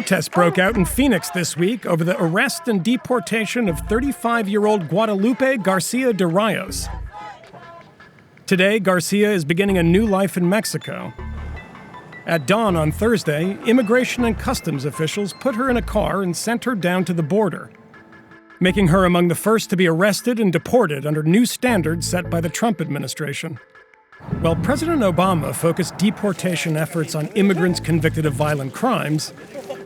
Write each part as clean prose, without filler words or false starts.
Protests broke out in Phoenix this week over the arrest and deportation of 35-year-old Guadalupe Garcia de Rayos. Today, Garcia is beginning a new life in Mexico. At dawn on Thursday, immigration and customs officials put her in a car and sent her down to the border, making her among the first to be arrested and deported under new standards set by the Trump administration. While President Obama focused deportation efforts on immigrants convicted of violent crimes,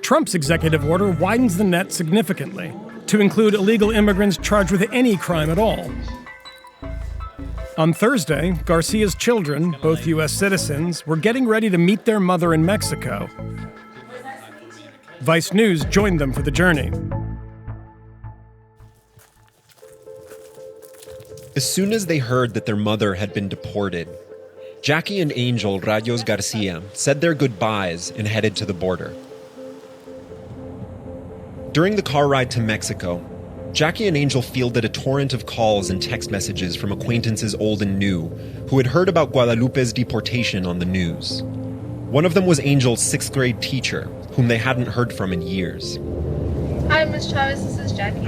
Trump's executive order widens the net significantly to include illegal immigrants charged with any crime at all. On Thursday, Garcia's children, both U.S. citizens, were getting ready to meet their mother in Mexico. Vice News joined them for the journey. As soon as they heard that their mother had been deported, Jackie and Angel Rayos Garcia said their goodbyes and headed to the border. During the car ride to Mexico, Jackie and Angel fielded a torrent of calls and text messages from acquaintances old and new who had heard about Guadalupe's deportation on the news. One of them was Angel's 6th grade teacher, whom they hadn't heard from in years. Hi, Miss Chavez, this is Jackie.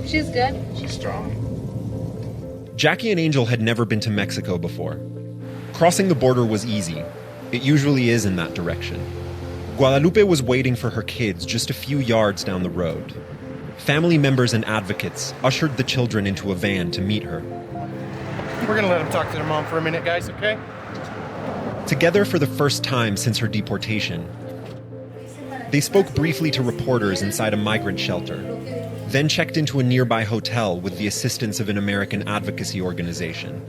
She's good. She's strong. Jackie and Angel had never been to Mexico before. Crossing the border was easy. It usually is in that direction. Guadalupe was waiting for her kids just a few yards down the road. Family members and advocates ushered the children into a van to meet her. We're gonna let them talk to their mom for a minute, guys, okay? Together for the first time since her deportation, they spoke briefly to reporters inside a migrant shelter, then checked into a nearby hotel with the assistance of an American advocacy organization,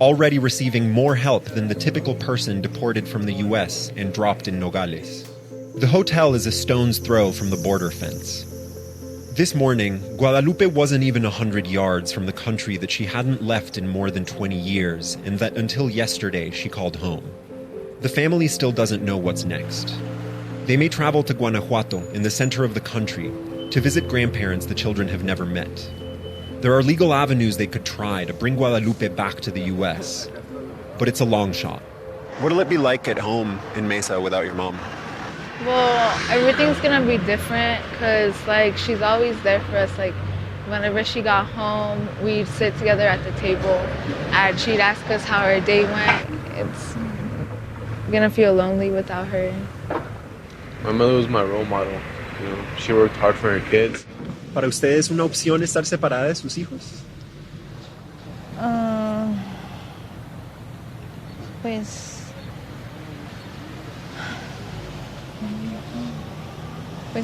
already receiving more help than the typical person deported from the U.S. and dropped in Nogales. The hotel is a stone's throw from the border fence. This morning, Guadalupe wasn't even 100 yards from the country that she hadn't left in more than 20 years, and that until yesterday she called home. The family still doesn't know what's next. They may travel to Guanajuato, in the center of the country, to visit grandparents the children have never met. There are legal avenues they could try to bring Guadalupe back to the U.S., but it's a long shot. What'll it be like at home in Mesa without your mom? Well, everything's gonna be different because, she's always there for us. Whenever she got home, we'd sit together at the table and she'd ask us how her day went. It's gonna feel lonely without her. My mother was my role model. She worked hard for her kids. ¿Para ustedes es una opción estar separada de sus hijos? Pues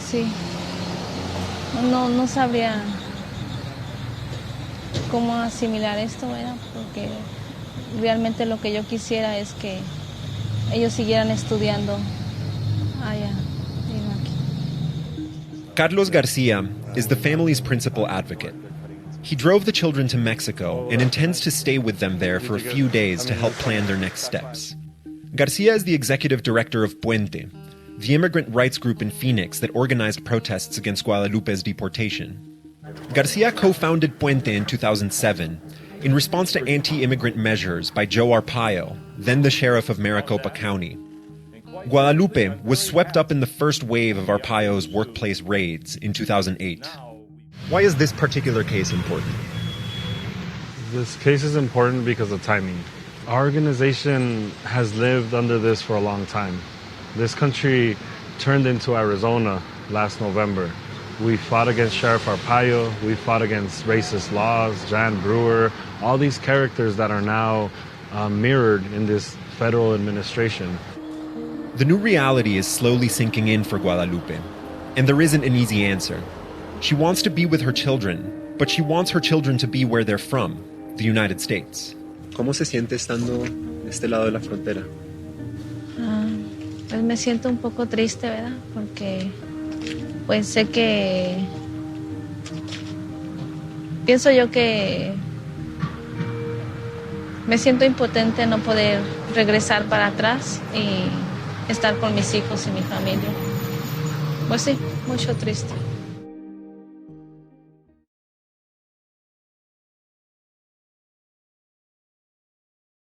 sí. No sabría cómo asimilar esto, ¿verdad? Porque realmente lo que yo quisiera es que ellos siguieran estudiando allá y no aquí. Carlos Garcia is the family's principal advocate. He drove the children to Mexico and intends to stay with them there for a few days to help plan their next steps. Garcia is the executive director of Puente, the immigrant rights group in Phoenix that organized protests against Guadalupe's deportation. Garcia co-founded Puente in 2007 in response to anti-immigrant measures by Joe Arpaio, then the sheriff of Maricopa County. Guadalupe was swept up in the first wave of Arpaio's workplace raids in 2008. Why is this particular case important? This case is important because of timing. Our organization has lived under this for a long time. This country turned into Arizona last November. We fought against Sheriff Arpaio, we fought against racist laws, Jan Brewer, all these characters that are now mirrored in this federal administration. The new reality is slowly sinking in for Guadalupe, and there isn't an easy answer. She wants to be with her children, but she wants her children to be where they're from, the United States. ¿Cómo se siente estando de este lado de la frontera? Pues me siento un poco triste, ¿verdad? Porque pues sé que pienso yo que me siento impotente no poder regresar para atrás y estar con mis hijos y mi familia. Pues sí, mucho triste.